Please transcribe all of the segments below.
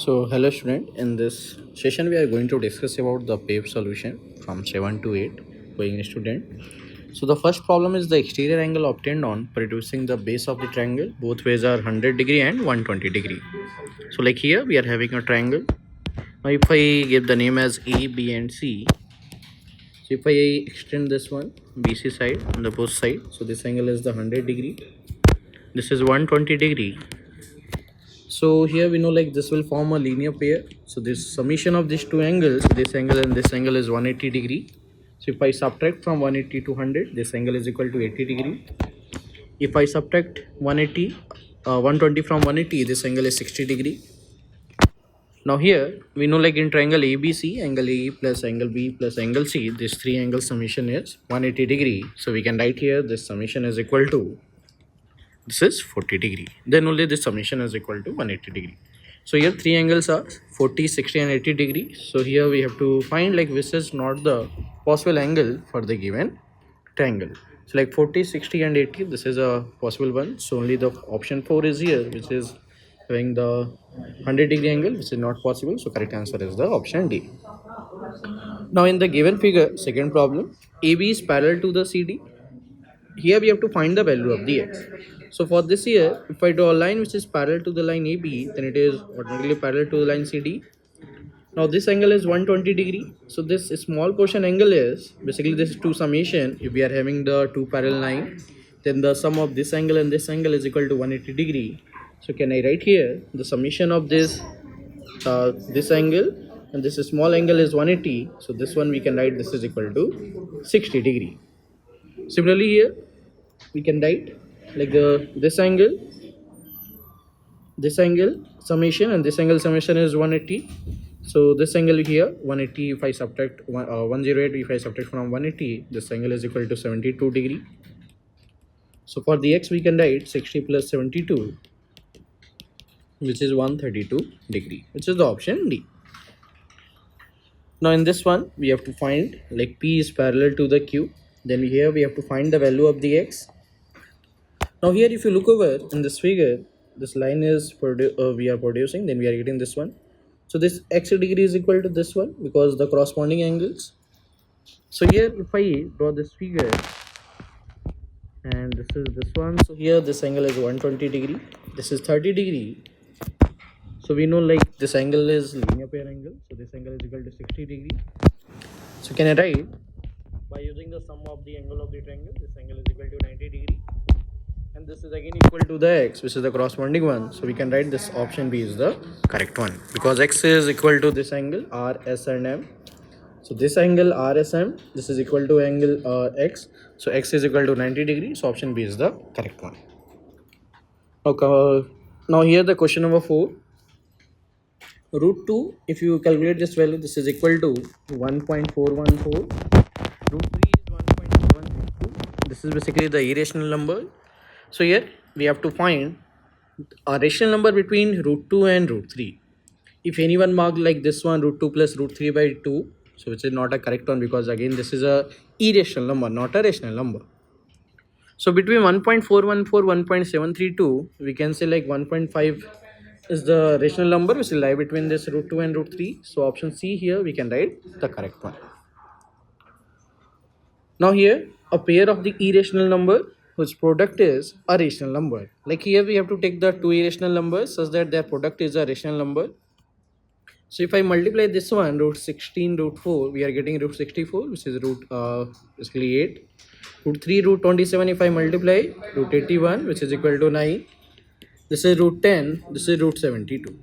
So hello student, in this session we are going to discuss about the PAVE solution from 7 to 8 going student. So the first problem is the exterior angle obtained on producing the base of the triangle. Both ways are 100 degree and 120 degree. So like here we are having a triangle. Now if I give the name as A, B and C. So if I extend this one BC side on the both side, so this angle is the 100 degree. This is 120 degree. So here we know like this will form a linear pair. So this summation of these two angles, this angle and this angle is 180 degree. So if I subtract from 180 to 100, this angle is equal to 80 degree. If I subtract 120 from 180, this angle is 60 degree. Now here we know like in triangle ABC, angle A plus angle B plus angle C, this three angle summation is 180 degree. So we can write here this summation is equal to, this is 40 degree. Then only this summation is equal to 180 degree. So here three angles are 40, 60 and 80 degree. So here we have to find like which is not the possible angle for the given triangle. So like 40, 60 and 80, this is a possible one. So only the option 4 is here, which is having the 100 degree angle, which is not possible. So correct answer is the option D. Now in the given figure, second problem, AB is parallel to the CD. Here we have to find the value of the x. So for this here, if I draw a line which is parallel to the line AB, then it is automatically parallel to the line CD. Now this angle is 120 degree. So this small portion angle is basically this two summation. If we are having the two parallel line, then the sum of this angle and this angle is equal to 180 degree. So can I write here the summation of this angle and this small angle is 180. So this one we can write this is equal to 60 degree. Similarly here we can write like this angle summation and this angle summation is 180. So this angle here 180, if I subtract 108, if I subtract from 180, this angle is equal to 72 degree. So for the x we can write 60 plus 72, which is 132 degree, which is the option D. Now in this one we have to find like P is parallel to the Q. Then here we have to find the value of the x. Now here if you look over in this figure, this line is we are producing, then we are getting this one. So this x degree is equal to this one because the corresponding angles. So here if I draw this figure and this is this one, so here this angle is 120 degree, this is 30 degree. So we know like this angle is linear pair angle, so this angle is equal to 60 degree. So can I write by using the sum of the angle of the triangle, this angle is equal to 90 degree and this is again equal to the x, which is the corresponding one. So we can write this option B is the correct one because x is equal to this angle R, S and M. So this angle R, S, M, this is equal to angle x. So x is equal to 90 degree. So option B is the correct one. Okay. Now here the question number 4. Root 2, if you calculate this value, this is equal to 1.414. Root 3 is 1.162. This is basically the irrational number. So here we have to find a rational number between root 2 and root 3. If anyone marked like this one, root 2 plus root 3 by 2, so which is not a correct one because again this is a irrational number, not a rational number. So between 1.414, 1.732, we can say like 1.5 is the rational number which will lie between this root 2 and root 3. So option C here we can write the correct one. Now here a pair of the irrational number whose product is a rational number. Like here we have to take the two irrational numbers such that their product is a rational number. So if I multiply this one, root 16, root 4, we are getting root 64, which is root basically 8. Root 3, root 27, if I multiply, root 81, which is equal to 9. This is root 10, this is root 72.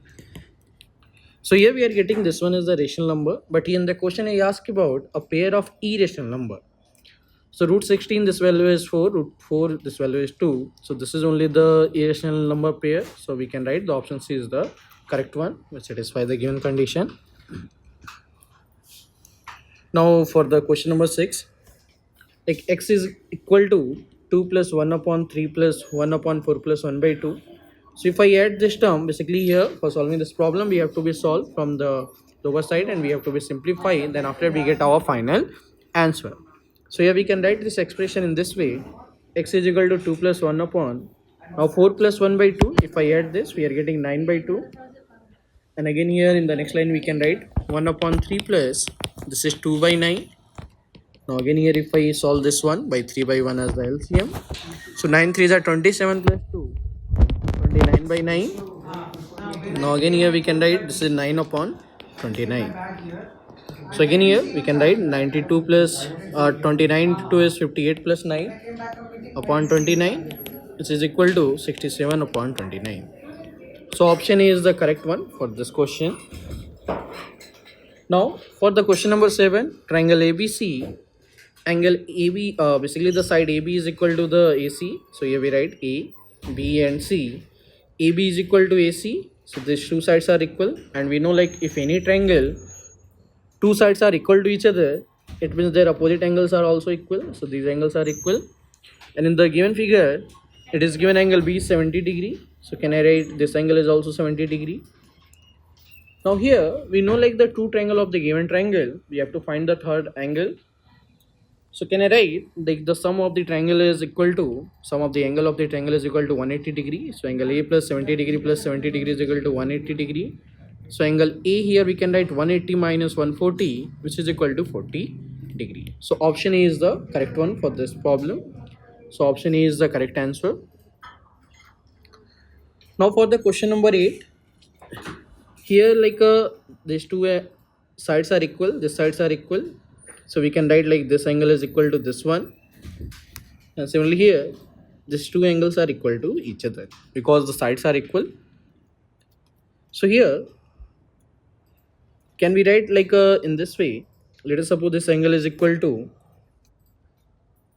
So here we are getting this one is the rational number, but in the question I ask about a pair of irrational number. So root 16, this value is 4, root 4, this value is 2. So this is only the irrational number pair. So we can write the option C is the correct one, which satisfies the given condition. Now for the question number 6, like x is equal to 2 plus 1 upon 3 plus 1 upon 4 plus 1 by 2. So if I add this term, basically here for solving this problem, we have to be solved from the lower side and we have to be simplified. Then after we get our final answer. So here we can write this expression in this way. X is equal to 2 plus 1 upon. Now 4 plus 1 by 2. If I add this, we are getting 9 by 2. And again here in the next line we can write 1 upon 3 plus this is 2 by 9. Now again here if I solve this one by 3 by 1 as the LCM. So 9 3s are 27 plus 2, 29 by 9. Now again here we can write this is 9 upon 29. So again here we can write 92 plus 29 to 2 is 58 plus 9 upon 29, which is equal to 67 upon 29. So option A is the correct one for this question. Now for the question number 7, triangle ABC, angle AB, basically the side AB is equal to the AC. So here we write A, B and C. AB is equal to AC. So these two sides are equal, and we know like if any triangle two sides are equal to each other, it means their opposite angles are also equal. So these angles are equal. And in the given figure, it is given angle B is 70 degree. So can I write this angle is also 70 degree? Now here we know like the true triangle of the given triangle, we have to find the third angle. So can I write like the sum of the triangle is equal to sum of the angle of the triangle is equal to 180 degree. So angle A plus 70 degree plus 70 degree is equal to 180 degree. So angle A here we can write 180 minus 140, which is equal to 40 degree. So option A is the correct one for this problem. So option A is the correct answer. Now for the question number 8, here like these two sides are equal, these sides are equal. So we can write like this angle is equal to this one, and similarly here these two angles are equal to each other because the sides are equal. So here can we write like in this way, let us suppose this angle is equal to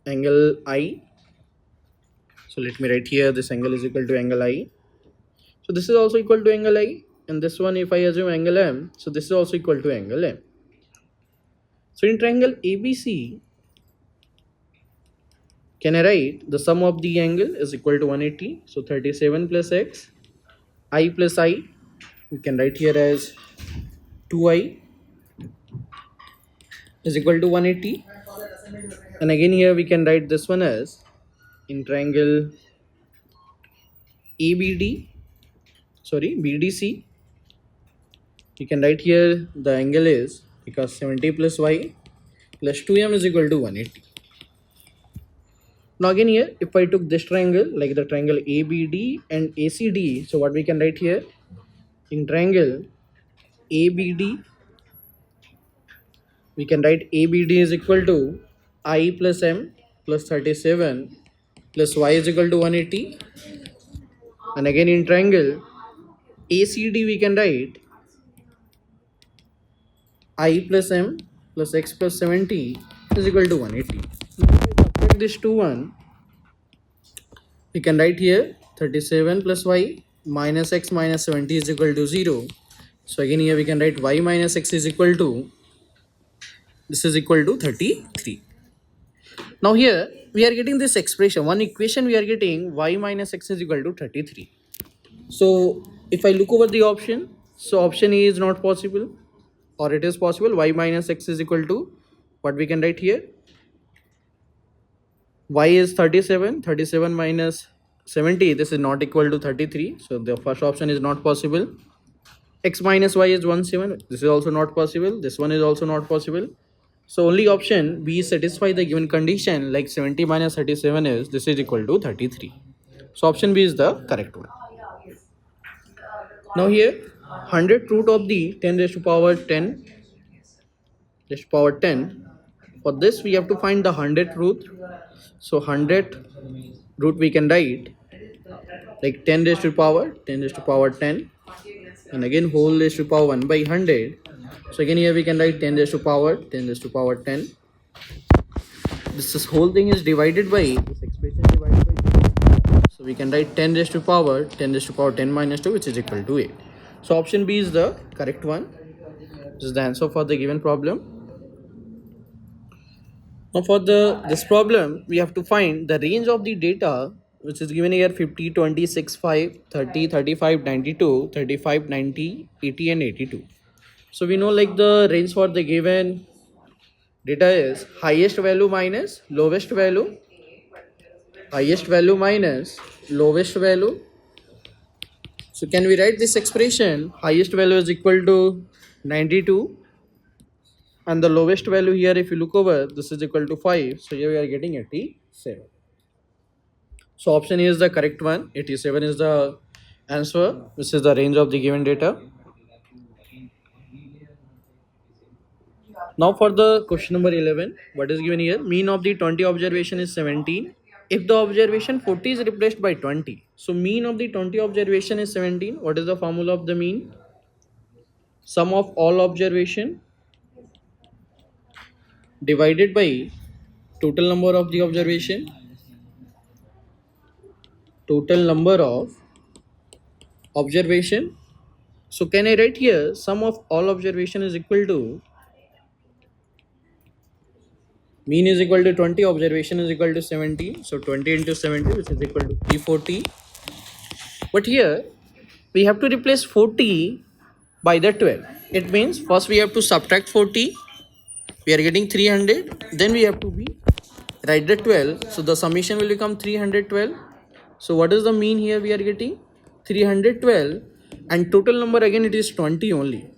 angle I. So let me write here this angle is equal to angle I. So this is also equal to angle I, and this one if I assume angle M, so this is also equal to angle M. So in triangle ABC, can I write the sum of the angle is equal to 180. So 37 plus x, I plus I, we can write here as 2i is equal to 180. And again here we can write this one as in triangle ABD, BDC, we can write here the angle is because 70 plus y plus 2m is equal to 180. Now again here if I took this triangle like the triangle ABD and ACD, so what we can write here in triangle ABD, we can write ABD is equal to I plus M plus 37 plus y is equal to 180. And again in triangle ACD we can write I plus M plus x plus 70 is equal to 180. Now if I subtract this 2 1, we can write here 37 plus y minus x minus 70 is equal to 0. So again here we can write y minus x is equal to, this is equal to 33. Now here we are getting this expression, one equation we are getting y minus x is equal to 33. So if I look over the option, so option A is not possible, or it is possible. Y minus x is equal to what we can write here, y is 37, 37 minus 70, this is not equal to 33. So the first option is not possible. X minus y is 17, this is also not possible, this one is also not possible. So only option B satisfy the given condition, like 70 minus 37 is, this is equal to 33. So option B is the correct one. Now here 100 root of the 10 raised to power 10 raised to power 10, for this we have to find the 100th root. So 100th root we can write like 10 raised to power 10, and again whole raised to power 1 by 100. So again here we can write 10 raised to power 10. This whole thing is divided by this expression divided by 2. So we can write 10 raised to power 10 minus 2, which is equal to 8. So option B is the correct one. This is the answer for the given problem. Now for this problem, we have to find the range of the data which is given here 50, 26, 5, 30, 35, 92, 35, 90, 80 and 82. So we know like the range for the given data is highest value minus lowest value, highest value minus lowest value. So can we write this expression? Highest value is equal to 92 and the lowest value here, if you look over, this is equal to 5. So here we are getting 87. So option A is the correct one. 87 is the answer. This is the range of the given data. Now for the question number 11, what is given here? Mean of the 20 observation is 17. If the observation 40 is replaced by 20, so mean of the 20 observation is 17. What is the formula of the mean? Sum of all observation divided by total number of the observation. Total number of observation. So can I write here sum of all observation is equal to mean is equal to 20, observation is equal to 70. So 20 into 70, which is equal to 340. But here we have to replace 40 by the 12. It means first we have to subtract 40. We are getting 300. Then we have to be write the 12. So the summation will become 312. So what is the mean here we are getting? 312. And total number again it is 20 only.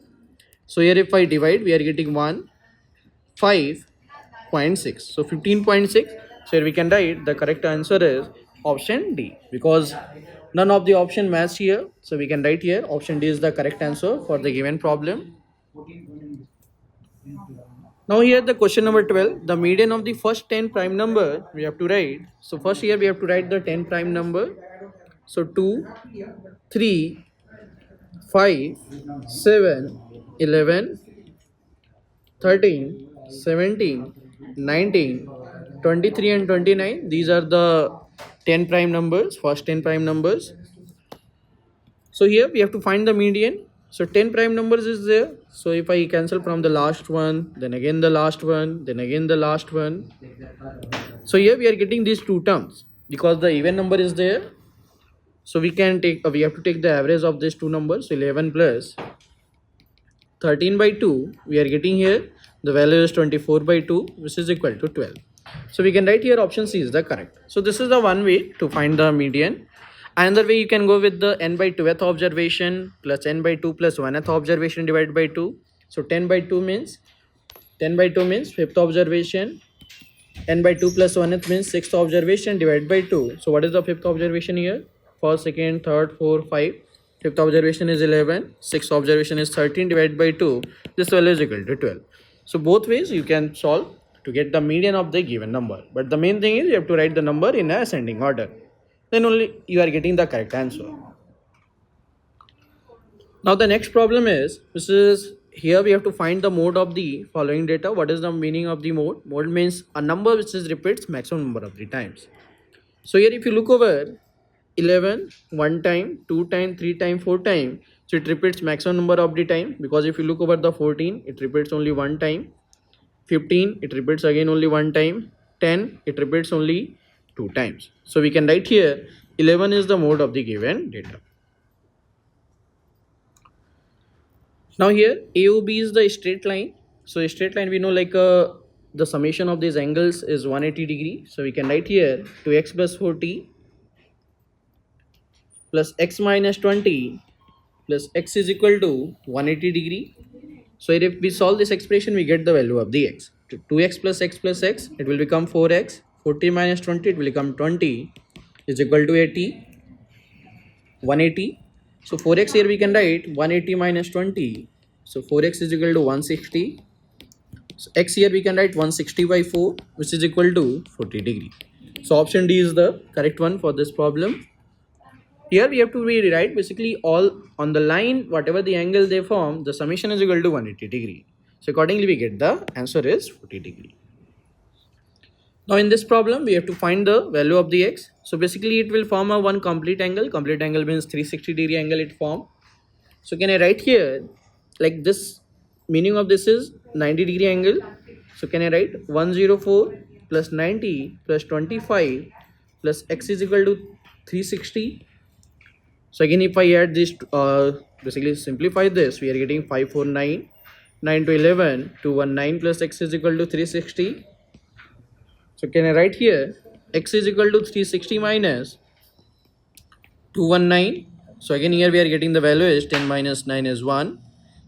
So here if I divide, we are getting 1, 5.6. So 15.6. So here we can write the correct answer is option D, because none of the option match here. So we can write here option D is the correct answer for the given problem. Now here the question number 12, the median of the first 10 prime number we have to write. So first here we have to write the 10 prime number. So 2, 3, 5, 7, 11, 13, 17, 19, 23 and 29. These are the 10 prime numbers, first 10 prime numbers. So here we have to find the median. So 10 prime numbers is there. So if I cancel from the last one, then again the last one, then again the last one. So here we are getting these two terms because the even number is there. So we can take, we have to take the average of these two numbers. So 11 plus 13 by 2, we are getting here the value is 24 by 2, which is equal to 12. So we can write here option C is the correct. So this is the one way to find the median. Another way you can go with the n by 2th observation plus n by 2 plus 1th observation divided by 2. So 10 by 2 means 5th observation. N by 2 plus 1th means 6th observation divided by 2. So what is the 5th observation here? First, second, third, 4, 5. 5th observation is 11. 6th observation is 13 divided by 2. This value is equal to 12. So both ways you can solve to get the median of the given number. But the main thing is you have to write the number in a ascending order. Then only you are getting the correct answer. Now the next problem is, this is here we have to find the mode of the following data. What is the meaning of the mode? Mode means a number which is repeats maximum number of the times. So here if you look over 11, 1 time, 2 time, 3 time, 4 time. So it repeats maximum number of the time, because if you look over the 14, it repeats only 1 time. 15, it repeats again only 1 time. 10, it repeats only 2 times. So we can write here 11 is the mode of the given data. Now here AOB is the straight line. So a straight line we know like the summation of these angles is 180 degree. So we can write here 2x plus 40 plus x minus 20 plus x is equal to 180 degree. So if we solve this expression, we get the value of the x. 2x plus x, it will become 4x. 40 minus 20, it will become 20 is equal to 80. 180. So 4x here we can write 180 minus 20. So 4x is equal to 160. So x here we can write 160 by 4, which is equal to 40 degree. So option D is the correct one for this problem. Here we have to rewrite basically all on the line, whatever the angle they form, the summation is equal to 180 degree. So accordingly we get the answer is 40 degree. Now in this problem we have to find the value of the x. So basically it will form a one complete angle. Complete angle means 360 degree angle it form. So can I write here like this, meaning of this is 90 degree angle. So can I write 104 plus 90 plus 25 plus x is equal to 360. So again if I add this, basically simplify this, we are getting 549, 9 to 11, 219 plus x is equal to 360. So can I write here x is equal to 360 minus 219. So again here we are getting the value is 10 minus 9 is 1,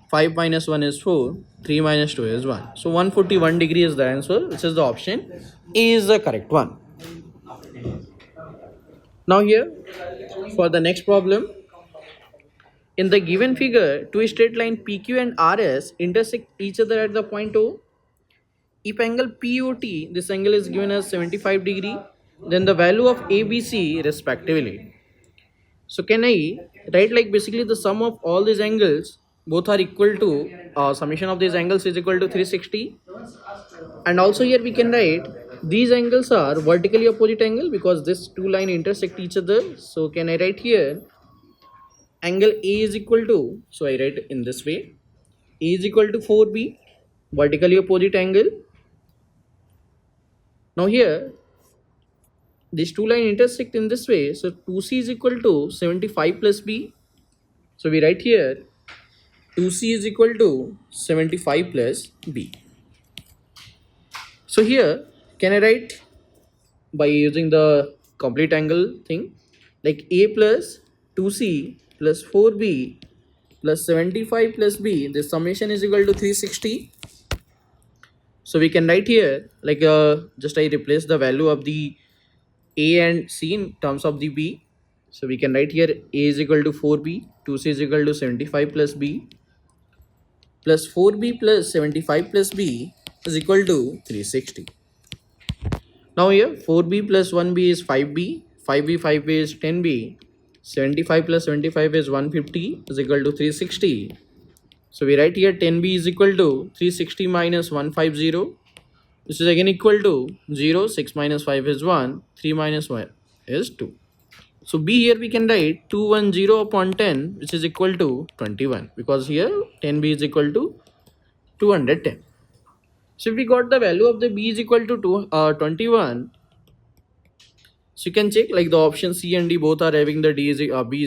5 minus 1 is 4, 3 minus 2 is 1. So 141 degree is the answer, which is the option A is the correct one. Now here for the next problem, in the given figure, two straight line PQ and RS intersect each other at the point O. If angle POT, this angle is given as 75 degree, then the value of ABC respectively. So can I write like basically the sum of all these angles both are equal to summation of these angles is equal to 360, and also here we can write these angles are vertically opposite angle because this two line intersect each other. So can I write here angle A is equal to, so I write in this way, A is equal to 4B, vertically opposite angle. Now here these two line intersect in this way, so 2C is equal to 75 plus B. So we write here 2C is equal to 75 plus B. So here can I write by using the complete angle thing, like A plus 2C plus 4B plus 75 plus B, the summation is equal to 360. So we can write here like just I replace the value of the A and C in terms of the B. So we can write here A is equal to 4B, 2C is equal to 75 plus B, plus 4B plus 75 plus B is equal to 360. Now here 4B plus 1B is 5B, 5B 5B is 10B, 75 plus 75 is 150 is equal to 360. So we write here 10B is equal to 360 minus 150. This is again equal to 0, 6 minus 5 is 1, 3 minus 1 is 2. So B here we can write 210 upon 10, which is equal to 21, because here 10B is equal to 210. So if we got the value of the B is equal to 21, so you can check like the option C and D both are having the B is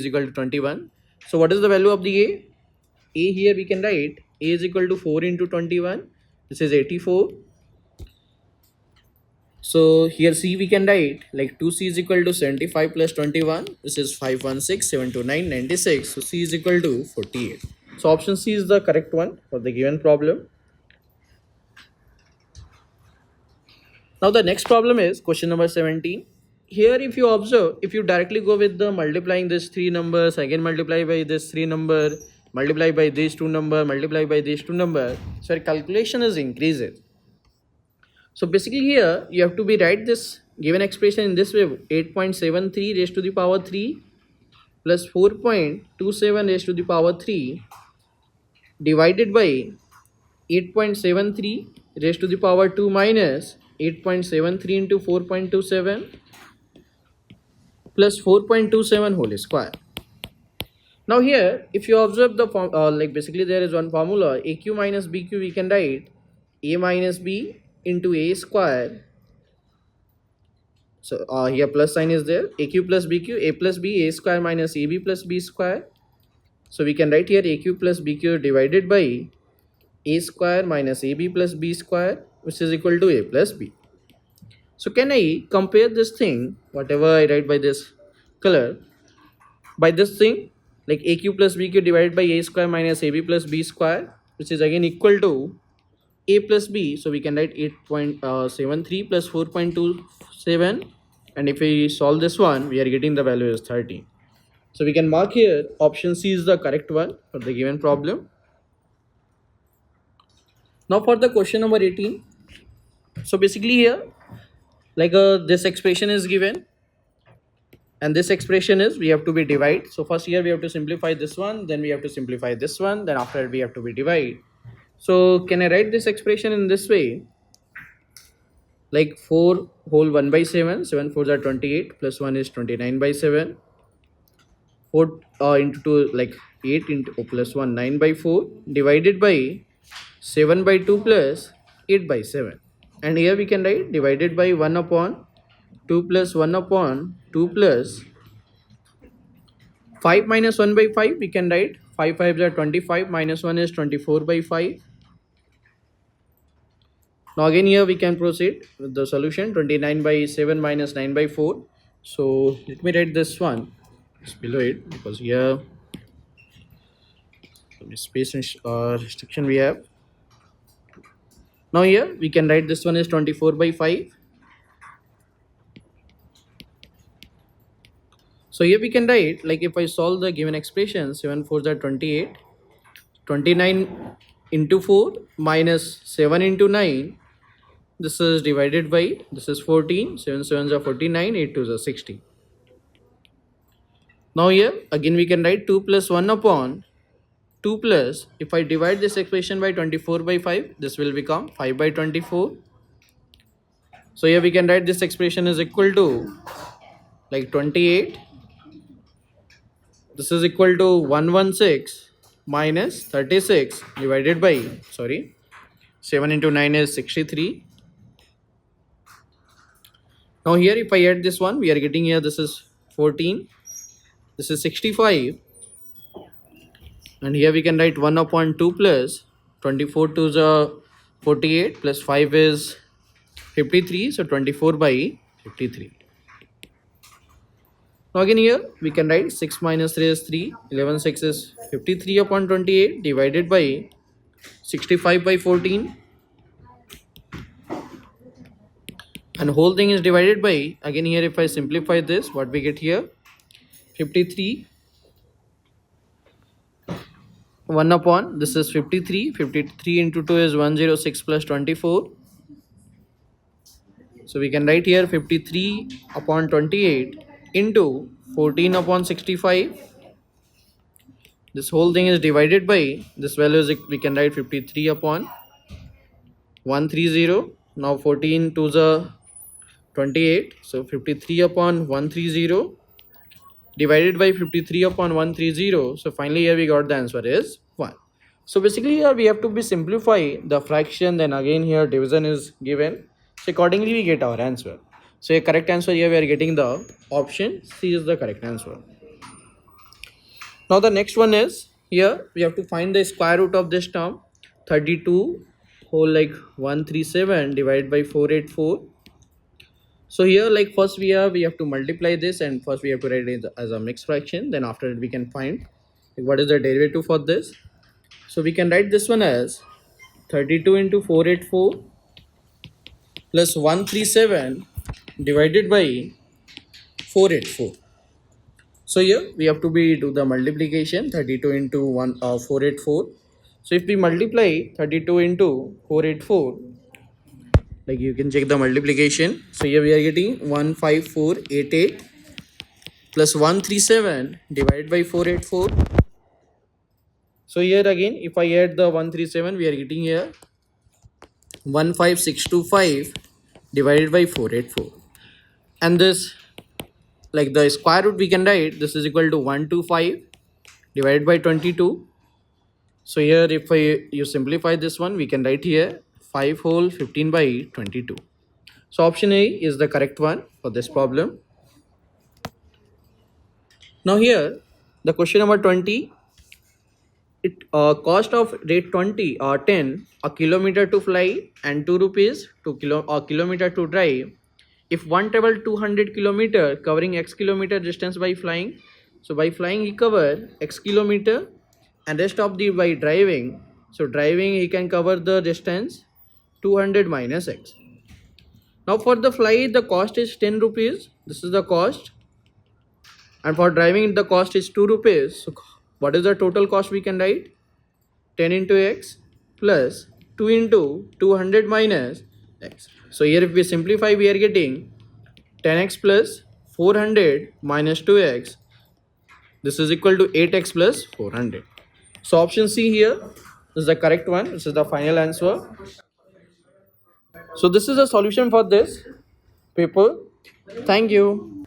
equal to 21. So what is the value of the A? A here we can write A is equal to 4 into 21. This is 84. So here C we can write like 2C is equal to 75 plus 21. This is 516, 729, 96. So C is equal to 48. So option C is the correct one for the given problem. Now the next problem is question number 17. Here if you observe, if you directly go with the multiplying these three numbers, again multiply by this three number, multiply by these two number, multiply by these two number, so your calculation is increases. So basically here you have to be write this given expression in this way, 8.73 raised to the power 3 plus 4.27 raised to the power 3 divided by 8.73 raised to the power 2 minus 8.73 into 4.27 plus 4.27 whole square. Now here if you observe the form, like basically there is one formula, AQ minus BQ, we can write A minus B into A square. So here plus sign is there, AQ plus BQ, A plus B, A square minus AB plus B square. So we can write here AQ plus BQ divided by A square minus AB plus B square, which is equal to A plus B. So can I compare this thing, whatever I write by this color, by this thing, like AQ plus BQ divided by A square minus AB plus B square, which is again equal to A plus B. So we can write 8.73 plus 4.27, and if we solve this one, we are getting the value is 30. So we can mark here option C is the correct one for the given problem. Now for the question number 18. So basically here like this expression is given and this expression is we have to be divide. So first here we have to simplify this one, then we have to simplify this one, then after we have to be divide. So can I write this expression in this way, like 4 whole 1 by 7, 7 4s are 28 plus 1 is 29 by 7, 4 into 2 like 8 into plus 1 9 by 4 divided by 7 by 2 plus 8 by 7, and here we can write divided by 1 upon 2 plus 1 upon 2 plus 5 minus 1 by 5, we can write 5 5s are 25 minus 1 is 24 by 5. Now again here we can proceed with the solution, 29 by 7 minus 9 by 4. So let me write this one. It's below it because here the space restriction we have. Now here we can write this one is 24 by 5. So here we can write, like if I solve the given expression, 7 4s are 28, 29 into 4 minus 7 into 9, this is divided by, this is 14, 7 7s are 49, 8 2s are 60. Now here again we can write 2 plus 1 upon 2 plus, if I divide this expression by 24 by 5, this will become 5 by 24. So here we can write this expression is equal to like 28. This is equal to 116 minus 36 divided by, sorry, 7 into 9 is 63. Now here if I add this one, we are getting here, this is 14, this is 65, and here we can write 1 upon 2 plus 24 to the 48 plus 5 is 53, so 24 by 53. Now again here we can write 6 minus 3 is 3, 11 6 is 53 upon 28 divided by 65 by 14, and whole thing is divided by, again here if I simplify this, what we get here, 53, 1 upon, this is 53, 53 into 2 is 106 plus 24. So we can write here 53 upon 28 into 14 upon 65. This whole thing is divided by, this value is, we can write 53 upon 130. Now 14 to the 28. So 53 upon 130 divided by 53 upon 130. So finally here we got the answer is 1. So basically here we have to be simplify the fraction, then again here division is given. So accordingly we get our answer. So a correct answer here we are getting the option C is the correct answer. Now the next one is, here we have to find the square root of this term, 32 whole like 137 divided by 484. So here like first we have to multiply this, and first we have to write it as a mixed fraction, then after it we can find like what is the derivative for this. So we can write this one as 32 into 484 plus 137 divided by 484. So here we have to do the multiplication, 32 into 484. So if we multiply 32 into 484, like you can check the multiplication. So here we are getting 15488 plus 137 divided by 484. So here again if I add the 137, we are getting here 15625 divided by 484, and this, like the square root we can write, this is equal to 125 divided by 22. So here if you simplify this one, we can write here 5 whole 15 by 22. So option A is the correct one for this problem. Now here the question number 20, it cost of rate 20 or 10 a kilometer to fly and 2 rupees to kilometer to drive. If one travel 200 kilometer covering x kilometer distance by flying, so by flying he cover x kilometer and rest of the by driving. So driving he can cover the distance 200 minus x. Now for the fly the cost is 10 rupees. This is the cost, and for driving the cost is 2 rupees. So what is the total cost we can write? 10 into x plus 2 into 200 minus x. So here if we simplify, we are getting 10x plus 400 minus 2x. This is equal to 8x plus 400. So option C here is the correct one. This is the final answer. So this is the solution for this paper. Thank you.